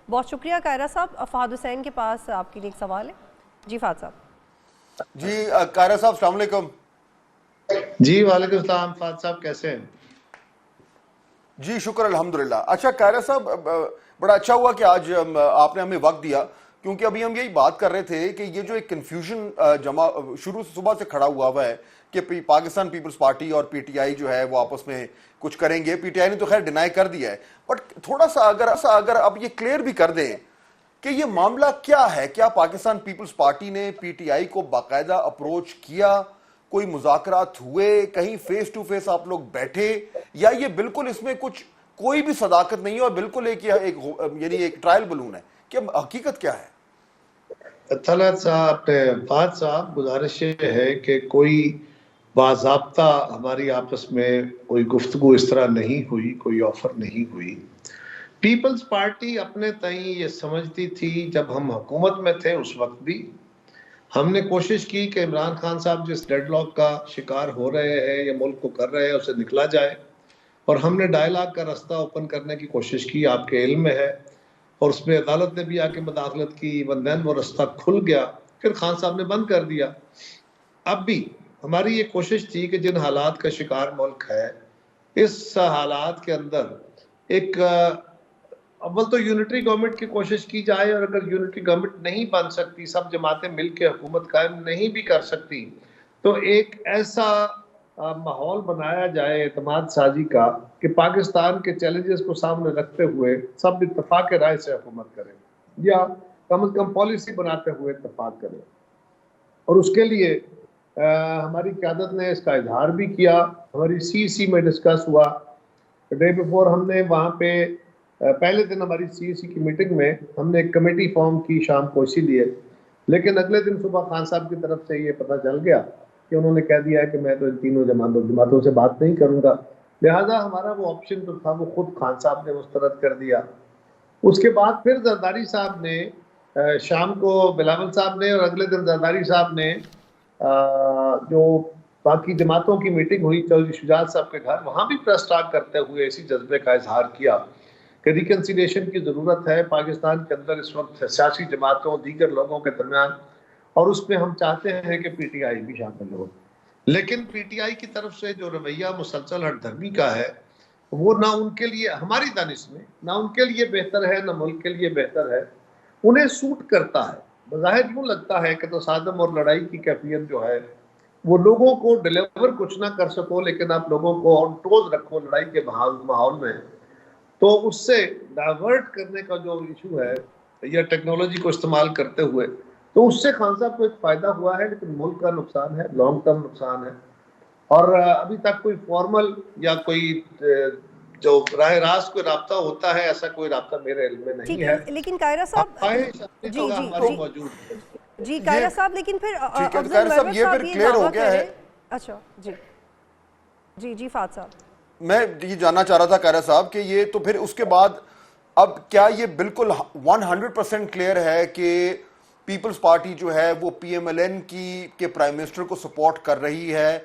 بہت شکریہ قاہرہ صاحب. فہد حسین کے پاس آپ کے لیے ایک سوال ہے. جی فہد صاحب. جی قاہرہ صاحب السلام علیکم. جی وعلیکم السلام. فہد صاحب کیسے ہیں؟ جی شکر الحمدللہ. اچھا قاہرہ صاحب بڑا اچھا ہوا کہ آج آپ نے ہمیں وقت دیا، کیونکہ ابھی ہم یہی بات کر رہے تھے کہ یہ جو ایک کنفیوژن شروع سے صبح سے کھڑا ہوا ہے کہ پاکستان پیپلز پارٹی اور پی ٹی آئی جو ہے وہ آپس میں کچھ کریں گے. پی ٹی آئی نے تو خیر ڈینائی کر دیا ہے، بٹ تھوڑا سا اگر اب یہ کلیئر بھی کر دیں کہ یہ معاملہ کیا ہے. کیا پاکستان پیپلز پارٹی نے پی ٹی آئی کو باقاعدہ اپروچ کیا، کوئی مذاکرات ہوئے، کہیں فیس ٹو فیس آپ لوگ بیٹھے، یا یہ بالکل اس میں کچھ کوئی بھی صداقت نہیں ہے اور بالکل یعنی ایک ٹرائل بلون ہے؟ کہ حقیقت کیا ہے؟ طلعت صاحب، فہد صاحب، گزارش یہ ہے کہ کوئی باضابطہ ہماری آپس میں کوئی گفتگو اس طرح نہیں ہوئی، کوئی آفر نہیں ہوئی. پیپلز پارٹی اپنے تئیں یہ سمجھتی تھی، جب ہم حکومت میں تھے اس وقت بھی ہم نے کوشش کی کہ عمران خان صاحب جس ڈیڈ لاک کا شکار ہو رہے ہیں یا ملک کو کر رہے ہیں اسے نکلا جائے، اور ہم نے ڈائیلاگ کا رستہ اوپن کرنے کی کوشش کی. آپ کے علم میں ہے، اور اس میں عدالت نے بھی آ کے مداخلت کی. بندین وہ رستہ کھل گیا، پھر خان صاحب نے بند کر دیا. اب بھی ہماری یہ کوشش تھی کہ جن حالات کا شکار ملک ہے، اس حالات کے اندر ایک اول تو یونٹری گورنمنٹ کی کوشش کی جائے، اور اگر یونٹری گورنمنٹ نہیں بن سکتی، سب جماعتیں مل کے حکومت قائم نہیں بھی کر سکتی، تو ایک ایسا ماحول بنایا جائے اعتماد سازی کا کہ پاکستان کے چیلنجز کو سامنے رکھتے ہوئے سب اتفاق رائے سے حکومت کریں، یا کم از کم پالیسی بناتے ہوئے اتفاق کریں. اور اس کے لیے ہماری قیادت نے اس کا اظہار بھی کیا. ہماری سی میں ڈسکس ہوا. ڈے بیفور ہم نے وہاں پہ پہلے دن ہماری سی کی میٹنگ میں ہم نے ایک کمیٹی فارم کی شام کو اسی لیے، لیکن اگلے دن صبح خان صاحب کی طرف سے یہ پتہ چل گیا کہ انہوں نے کہہ دیا ہے کہ میں تو ان تینوں جماعتوں سے بات نہیں کروں گا. لہٰذا ہمارا وہ آپشن تو تھا وہ خود خان صاحب نے مسترد کر دیا. اس کے بعد پھر زرداری صاحب نے شام کو بلاول صاحب نے، اور اگلے دن زرداری صاحب نے جو باقی جماعتوں کی میٹنگ ہوئی چودھری شجاعت صاحب کے گھر، وہاں بھی پریس ٹاک کرتے ہوئے اسی جذبے کا اظہار کیا کہ ریکنسیلیشن کی ضرورت ہے پاکستان کے اندر اس وقت سیاسی جماعتوں دیگر لوگوں کے درمیان، اور اس میں ہم چاہتے ہیں کہ پی ٹی آئی بھی شامل ہو. لیکن پی ٹی آئی کی طرف سے جو رویہ مسلسل ہٹ دھرمی کا ہے، وہ نہ ان کے لیے ہماری دانش میں نہ ان کے لیے بہتر ہے نہ ملک کے لیے بہتر ہے. انہیں سوٹ کرتا ہے. بظاہر یوں لگتا ہے کہ تصادم اور لڑائی کی کیفیت جو ہے وہ لوگوں کو ڈیلیور کچھ نہ کر سکو، لیکن آپ لوگوں کو آن ٹوز رکھو لڑائی کے ماحول میں. تو اس سے ڈائیورٹ کرنے کا جو ایشو ہے یا ٹیکنالوجی کو استعمال کرتے ہوئے، تو اس سے خان صاحب کو ایک فائدہ ہوا ہے، لیکن ملک کا نقصان ہے، لانگ ٹرم نقصان ہے. اور ابھی تک کوئی فارمل یا کوئی جو راہ راست کوئی رابطہ ہوتا ہے، ایسا کوئی رابطہ میرے علم میں نہیں ہے. لیکن قاہرہ صاحب جی قاہرہ صاحب، لیکن پھر افضل مروت صاحب یہ دعویٰ کریں. اچھا جی فہد صاحب، میں یہ جاننا چاہ رہا تھا قاہرہ صاحب کہ یہ تو پھر اس کے بعد اب کیا یہ بالکل 100% کلیئر ہے کہ پیپلز پارٹی جو ہے وہ پی ایم ایل این کے پرائم منسٹر کو سپورٹ کر رہی ہے،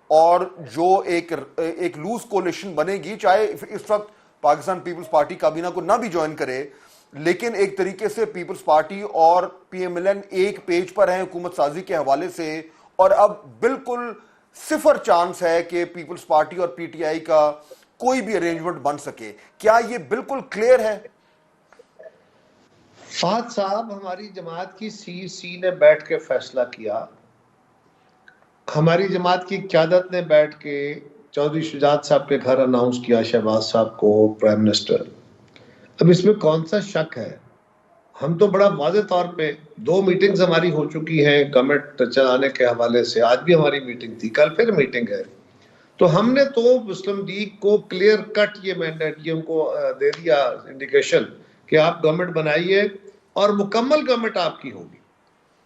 اور جو ایک لوز کولیشن بنے گی، چاہے اس وقت پاکستان پیپلز پارٹی کابینہ کو نہ بھی جوائن کرے، لیکن ایک طریقے سے پیپلز پارٹی اور پی ایم ایل این ایک پیج پر ہیں حکومت سازی کے حوالے سے، اور اب بالکل 0 چانس ہے کہ پیپلز پارٹی اور پی ٹی آئی کا کوئی بھی ارینجمنٹ بن سکے؟ کیا یہ بالکل کلیئر ہے؟ فہد صاحب، ہماری جماعت کی سی نے بیٹھ کے فیصلہ کیا. ہماری جماعت کی قیادت نے بیٹھ کے چودھری شجاعت صاحب کے گھر اناؤنس کیا شہباز صاحب کو پرائم منسٹر. اب اس میں کون سا شک ہے؟ ہم تو بڑا واضح طور پہ 2 میٹنگز ہماری ہو چکی ہیں گورنمنٹ چلانے کے حوالے سے. آج بھی ہماری میٹنگ تھی، کل پھر میٹنگ ہے. تو ہم نے تو مسلم لیگ کو کلیئر کٹ یہ مینڈیٹ یہ ان کو دے دیا انڈیکیشن کہ آپ گورنمنٹ بنائیے اور مکمل گورنمنٹ آپ کی ہوگی.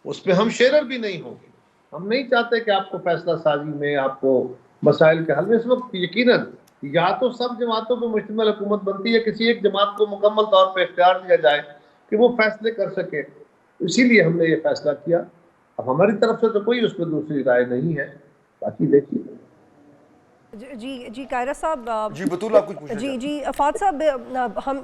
اس میں ہم شیرر بھی نہیں ہوں گے. ہم نہیں چاہتے کہ آپ کو فیصلہ سازی میں، آپ کو مسائل کے حل میں، اس وقت یقیناً یا تو سب جماعتوں پہ مشتمل حکومت بنتی ہے، کسی ایک جماعت کو مکمل طور پہ اختیار دیا جائے کہ وہ فیصلے کر سکے. اسی لیے ہم نے یہ فیصلہ کیا. اب ہماری طرف سے تو کوئی اس میں دوسری رائے نہیں ہے، باقی دیکھیے. جی قاہرہ صاحب. جی بطول آپ کچھ پوچھنا چاہتے ہیں؟ جی افات صاحب,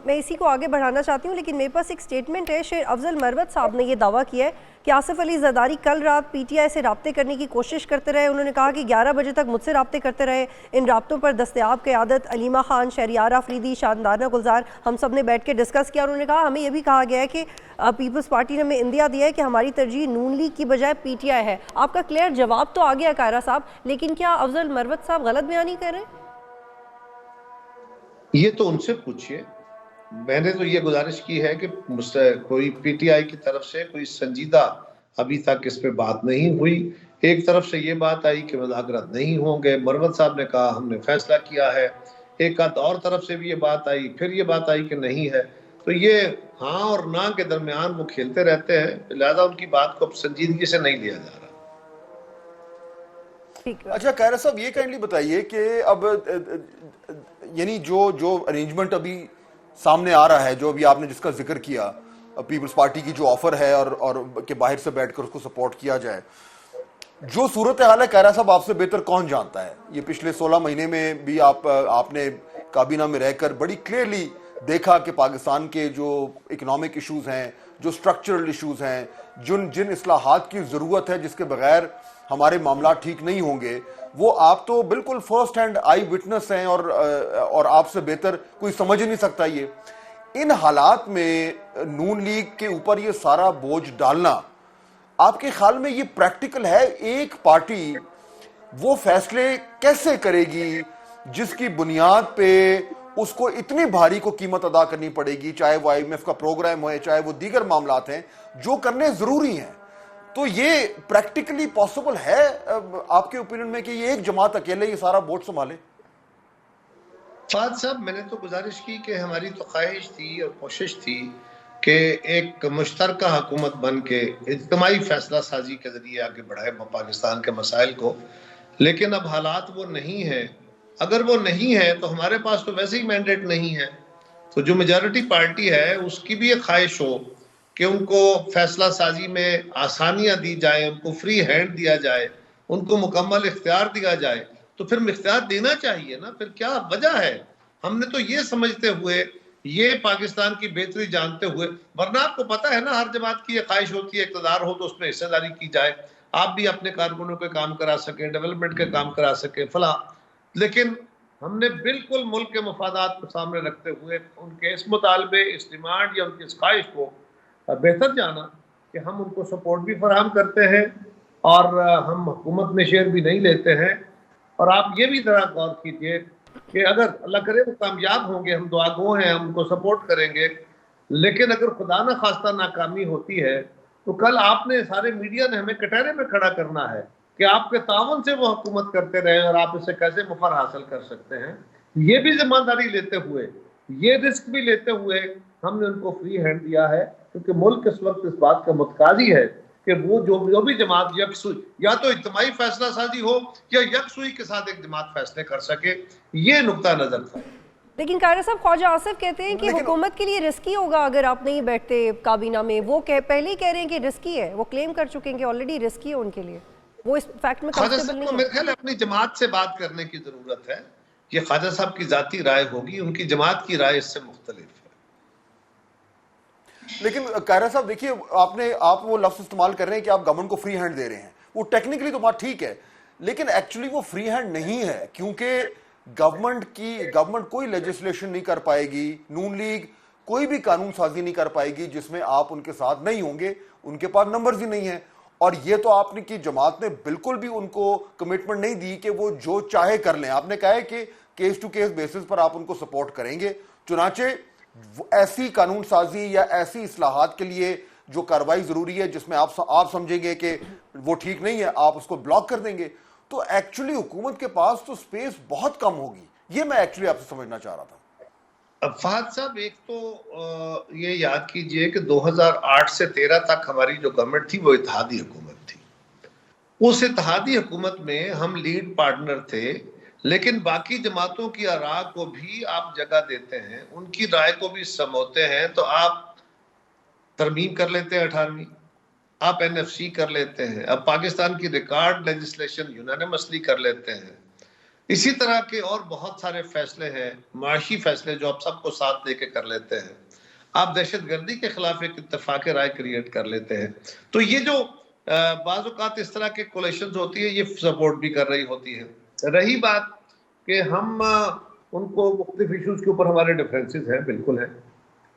میں اسی کو آگے بڑھانا چاہتی ہوں, لیکن میرے پاس ایک سٹیٹمنٹ ہے. شیر افضل مروت صاحب نے یہ دعویٰ کیا ہے کہ آصف علی زرداری کل رات پی ٹی آئی سے رابطے کرنے کی کوشش کرتے رہے. انہوں نے کہا کہ 11 بجے تک مجھ سے رابطے کرتے رہے. ان رابطوں پر دستیاب قیادت علیمہ خان, شہریار آفریدی, شاندانہ گلزار, ہم سب نے بیٹھ کے ڈسکس کیا. انہوں نے کہا ہمیں یہ بھی کہا گیا ہے کہ پیپلز پارٹی نے ہمیں اندیا دیا ہے کہ ہماری ترجیح نون لیگ کی بجائے پی ٹی آئی ہے. آپ کا کلیئر جواب تو آ گیا قاہرہ صاحب, لیکن کیا افضل مروت صاحب غلط بیانی کر رہے ہیں؟ یہ تو ان سے پوچھئے. میں نے تو یہ گزارش کی ہے کہ کوئی پی ٹی آئی کی طرف سے کوئی سنجیدہ ابھی تک اس پہ بات نہیں ہوئی. ایک طرف سے یہ بات آئی کہ مذاکرات نہیں ہوں گے, مروت صاحب نے کہا ہم نے فیصلہ کیا ہے. ایک اور طرف سے بھی یہ بات آئی, پھر یہ بات آئی کہ نہیں ہے. تو یہ ہاں اور نہ کے درمیان وہ کھیلتے رہتے ہیں, لہذا ان کی بات کو سنجیدگی سے نہیں لیا جا رہا. اچھا قاہرہ صاحب یہ کائنڈلی بتائیے کہ اب یعنی جو ارینجمنٹ ابھی سامنے آ رہا ہے, جو ابھی آپ نے جس کا ذکر کیا, پیپلز پارٹی کی جو آفر ہے اور کہ باہر سے بیٹھ کر اس کو سپورٹ کیا جائے, جو صورتحال ہے قاہرہ صاحب آپ سے بہتر کون جانتا ہے. یہ پچھلے 16 مہینے میں بھی آپ نے کابینہ میں رہ کر بڑی کلیئرلی دیکھا کہ پاکستان کے جو اکنامک ایشوز ہیں, جو سٹرکچرل ایشوز ہیں, جن اصلاحات کی ضرورت ہے جس کے بغیر ہمارے معاملات ٹھیک نہیں ہوں گے, وہ آپ تو بالکل فرسٹ ہینڈ آئی وٹنس ہیں اور آپ سے بہتر کوئی سمجھ نہیں سکتا. یہ ان حالات میں نون لیگ کے اوپر یہ سارا بوجھ ڈالنا آپ کے خیال میں یہ پریکٹیکل ہے؟ ایک پارٹی وہ فیصلے کیسے کرے گی جس کی بنیاد پہ اس کو اتنی بھاری کو قیمت ادا کرنی پڑے گی, چاہے وہ آئی ایم ایف کا پروگرام ہے, چاہے وہ دیگر معاملات ہیں جو کرنے ضروری ہیں. تو یہ پریکٹیکلی پاسبل ہے آپ کے اوپینین میں کہ یہ ایک جماعت اکیلے یہ سارا بوجھ سنبھالے؟ فہد صاحب میں نے تو گزارش کی کہ ہماری تو خواہش تھی اور کوشش تھی کہ ایک مشترکہ حکومت بن کے اجتماعی فیصلہ سازی کے ذریعے آگے بڑھائے پاکستان کے مسائل کو, لیکن اب حالات وہ نہیں ہیں. اگر وہ نہیں ہے تو ہمارے پاس تو ویسے ہی مینڈیٹ نہیں ہے. تو جو میجارٹی پارٹی ہے اس کی بھی ایک خواہش ہو کہ ان کو فیصلہ سازی میں آسانیاں دی جائیں, ان کو فری ہینڈ دیا جائے, ان کو مکمل اختیار دیا جائے, تو پھر اختیار دینا چاہیے نا. پھر کیا وجہ ہے؟ ہم نے تو یہ سمجھتے ہوئے, یہ پاکستان کی بہتری جانتے ہوئے, ورنہ آپ کو پتہ ہے نا ہر جماعت کی یہ خواہش ہوتی ہے اقتدار ہو تو اس میں حصہ داری کی جائے, آپ بھی اپنے کارکنوں کے کام کرا سکیں, ڈیولپمنٹ کے کام کرا سکیں فلاں. لیکن ہم نے بالکل ملک کے مفادات کو سامنے رکھتے ہوئے ان کے اس مطالبے, اس ڈیمانڈ یا ان کی اس خواہش کو بہتر جانا کہ ہم ان کو سپورٹ بھی فراہم کرتے ہیں اور ہم حکومت میں شیئر بھی نہیں لیتے ہیں. اور آپ یہ بھی ذرا غور کیجئے کہ اگر اللہ کرے وہ کامیاب ہوں گے, ہم دعا گو ہیں, ہم ان کو سپورٹ کریں گے, لیکن اگر خدا نہ خواستہ ناکامی ہوتی ہے تو کل آپ نے سارے میڈیا نے ہمیں کٹہرے میں کھڑا کرنا ہے کہ آپ کے تعاون سے وہ حکومت کرتے رہے اور آپ اس سے کیسے مفر حاصل کر سکتے ہیں. یہ بھی ذمہ داری لیتے ہوئے, یہ رسک بھی لیتے ہوئے ہم نے ان کو فری ہینڈ دیا ہے, کیونکہ ملک اس وقت اس بات کا متقاضی ہے کہ وہ جو بھی جماعت یکسوئی یا تو اجتماعی فیصلہ سازی ہو یا یکسوئی کے ساتھ ایک جماعت فیصلے کر سکے. یہ نقطہ نظر تھا. لیکن قاہرہ صاحب خواجہ آصف کہتے ہیں کہ حکومت کے لیے رسکی ہوگا اگر آپ نہیں بیٹھتے کابینہ میں. وہ پہلے ہی کہہ رہے ہیں کہ رسکی ہے, وہ کلیم کر چکے ہیں کہ آلریڈی رسکی ہے ان کے لیے, وہ اس فیکٹ میں کمفرٹیبل نہیں ہے. میرے خیال اپنی جماعت سے بات کرنے کی ضرورت ہے. یہ خواجہ صاحب کی ذاتی رائے ہوگی, ان کی جماعت کی رائے اس سے مختلف ہے. لیکن قاہرہ صاحب دیکھیے, آپ وہ لفظ استعمال کر رہے ہیں کہ آپ گورنمنٹ کو فری ہینڈ دے رہے ہیں. وہ ٹیکنیکلی تو بات ٹھیک ہے, لیکن ایکچولی وہ فری ہینڈ نہیں ہے, کیونکہ گورنمنٹ کوئی لیجسلیشن نہیں کر پائے گی, نون لیگ کوئی بھی قانون سازی نہیں کر پائے گی جس میں آپ ان کے ساتھ نہیں ہوں گے. ان کے پاس نمبرز ہی نہیں ہیں. اور یہ تو آپ نے کی جماعت نے بالکل بھی ان کو کمٹمنٹ نہیں دی کہ وہ جو چاہے کر لیں. آپ نے کہا ہے کہ کیس ٹو کیس بیسس پر آپ ان کو سپورٹ کریں گے. چنانچہ ایسی قانون سازی یا ایسی اصلاحات کے لیے جو کارروائی ضروری ہے جس میں آپ سمجھیں گے کہ وہ ٹھیک نہیں ہے, آپ اس کو بلاک کر دیں گے. تو ایکچولی حکومت کے پاس تو سپیس بہت کم ہوگی. یہ میں ایکچولی آپ سے سمجھنا چاہ رہا تھا. فہد صاحب ایک تو یہ یاد کیجئے کہ 2008 سے 13 تک ہماری جو گورنمنٹ تھی وہ اتحادی حکومت تھی. اس اتحادی حکومت میں ہم لیڈ پارٹنر تھے, لیکن باقی جماعتوں کی آراء کو بھی آپ جگہ دیتے ہیں, ان کی رائے کو بھی سموتے ہیں. تو آپ ترمیم کر لیتے ہیں 18ویں, آپ NFC کر لیتے ہیں, اب پاکستان کی ریکارڈ لیجسلیشن یونانیمسلی کر لیتے ہیں. اسی طرح کے اور بہت سارے فیصلے ہیں، معاشی فیصلے جو آپ سب کو ساتھ لے کے کر لیتے ہیں. آپ دہشت گردی کے خلاف ایک اتفاق رائے کریٹ کر لیتے ہیں. تو یہ جو بعض اوقات اس طرح کے کولیشنز ہوتی ہے یہ سپورٹ بھی کر رہی ہوتی ہے. رہی بات کہ ہم ان کو مختلف ایشوز کے اوپر ہمارے ڈفرینسز ہیں، بالکل ہیں.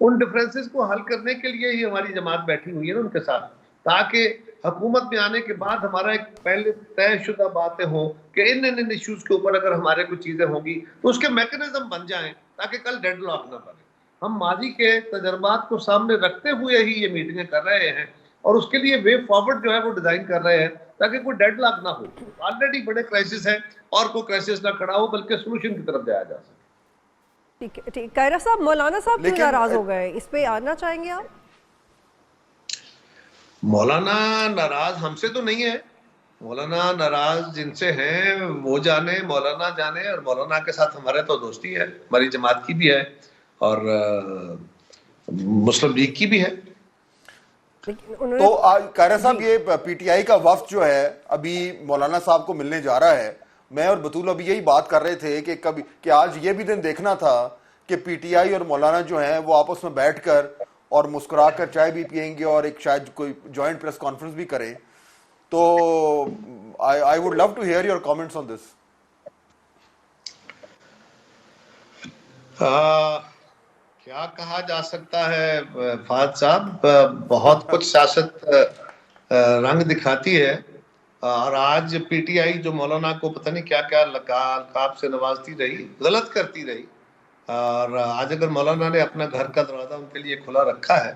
ان ڈفرینسز کو حل کرنے کے لیے ہی ہماری جماعت بیٹھی ہوئی ہے نا ان کے ساتھ، تاکہ حکومت میں آنے کے بعد ہمارا ایک پہلے طے شدہ باتیں ہوں کہ ان ایشوز کے اوپر اگر ہمارے کچھ چیزیں ہوں گی تو اس کے میکنزم بن جائیں تاکہ کل ڈیڈ لاک نہ بنے. ہم ماضی کے تجربات کو سامنے رکھتے ہوئے ہی یہ میٹنگیں کر رہے ہیں اور اس کے لیے وے فارورڈ جو ہے وہ ڈیزائن کر رہے ہیں تاکہ کوئی ڈیڈ لاک نہ ہو. آلریڈی بڑے کرائسس ہیں اور کوئی کرائسس نہ کھڑا ہو بلکہ سولوشن کی طرف جایا جا سکے. ٹھیک ہے ٹھیک. قاہرہ صاحب مولانا صاحب کیوں ناراض ہو گئے، اس پہ آنا چاہیں گے آپ؟ مولانا ناراض ہم سے تو نہیں ہے، مولانا ناراض جن سے ہیں وہ جانے، مولانا جانے. اور مولانا کے ساتھ ہمارے تو دوستی ہے، ہماری جماعت کی بھی ہے اور مسلم لیگ کی بھی ہے. تو قاہرہ صاحب یہ پی ٹی آئی کا وفد جو ہے ابھی مولانا صاحب کو ملنے جا رہا ہے، میں اور بطول ابھی یہی بات کر رہے تھے کہ آج یہ بھی دن دیکھنا تھا کہ پی ٹی آئی اور مولانا جو ہیں وہ آپس میں بیٹھ کر اور مسکرا کر چائے بھی پئیں گے اور ایک شاید کوئی جوائنٹ پریس کانفرنس بھی کریں. تو I would love to hear your comments on this. کیا کہا جا سکتا ہے فہد صاحب، بہت کچھ سیاست رنگ دکھاتی ہے. اور آج پی ٹی آئی جو مولانا کو پتہ نہیں کیا کیا القاب سے نوازتی رہی، غلط کرتی رہی. اور آج اگر مولانا نے اپنا گھر کا دروازہ ان کے لیے کھلا رکھا ہے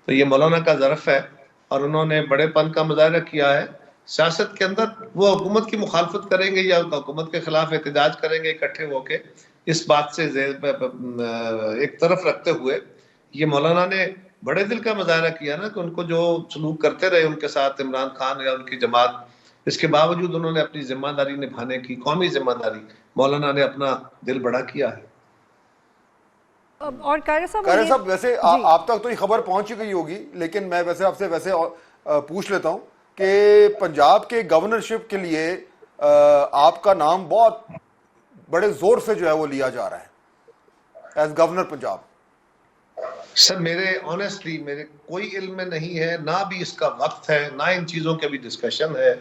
تو یہ مولانا کا ظرف ہے اور انہوں نے بڑے پن کا مظاہرہ کیا ہے. سیاست کے اندر وہ حکومت کی مخالفت کریں گے یا حکومت کے خلاف احتجاج کریں گے اکٹھے ہو کے، اس بات سے ایک طرف رکھتے ہوئے یہ مولانا نے بڑے دل کا مظاہرہ کیا نا کہ ان کو جو سلوک کرتے رہے ان کے ساتھ عمران خان یا ان کی جماعت، اس کے باوجود انہوں نے اپنی ذمہ داری نبھانے کی، قومی ذمہ داری، مولانا نے اپنا دل بڑا کیا ہے. اور قاہرہ صاحب ویسے آپ تک تو یہ خبر پہنچ گئی ہوگی لیکن میں ویسے آپ سے پوچھ لیتا ہوں کہ پنجاب کے گورنرشپ کے لیے آپ کا نام بہت بڑے زور سے جو ہے وہ لیا جا رہا ہے ایز گورنر پنجاب. سر آنیسٹلی میرے کوئی علم میں نہیں ہے، نہ بھی اس کا وقت ہے، نہ ان چیزوں کے بھی ڈسکشن ہے.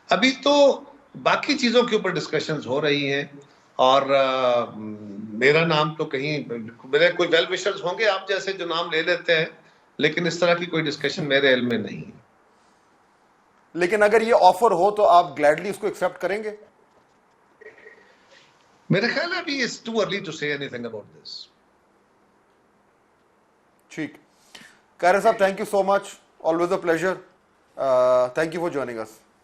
ابھی تو باقی چیزوں کے اوپر ڈسکشنز ہو رہی ہیں اور میرا نام تو کہیں، میرے کوئی ویل وشرز ہوں گے آپ جیسے جو نام لے لیتے ہیں، لیکن اس طرح کی کوئی ڈسکشن میرے علم میں نہیں. لیکن اگر یہ آفر ہو تو آپ گلیڈلی اس کو ایکسیپٹ کریں گے؟ میرے خیال ہے ابھی it's too early to say anything about this. ٹھیک. قاہرہ صاحب thank you so much, always a pleasure. Thank you for joining us.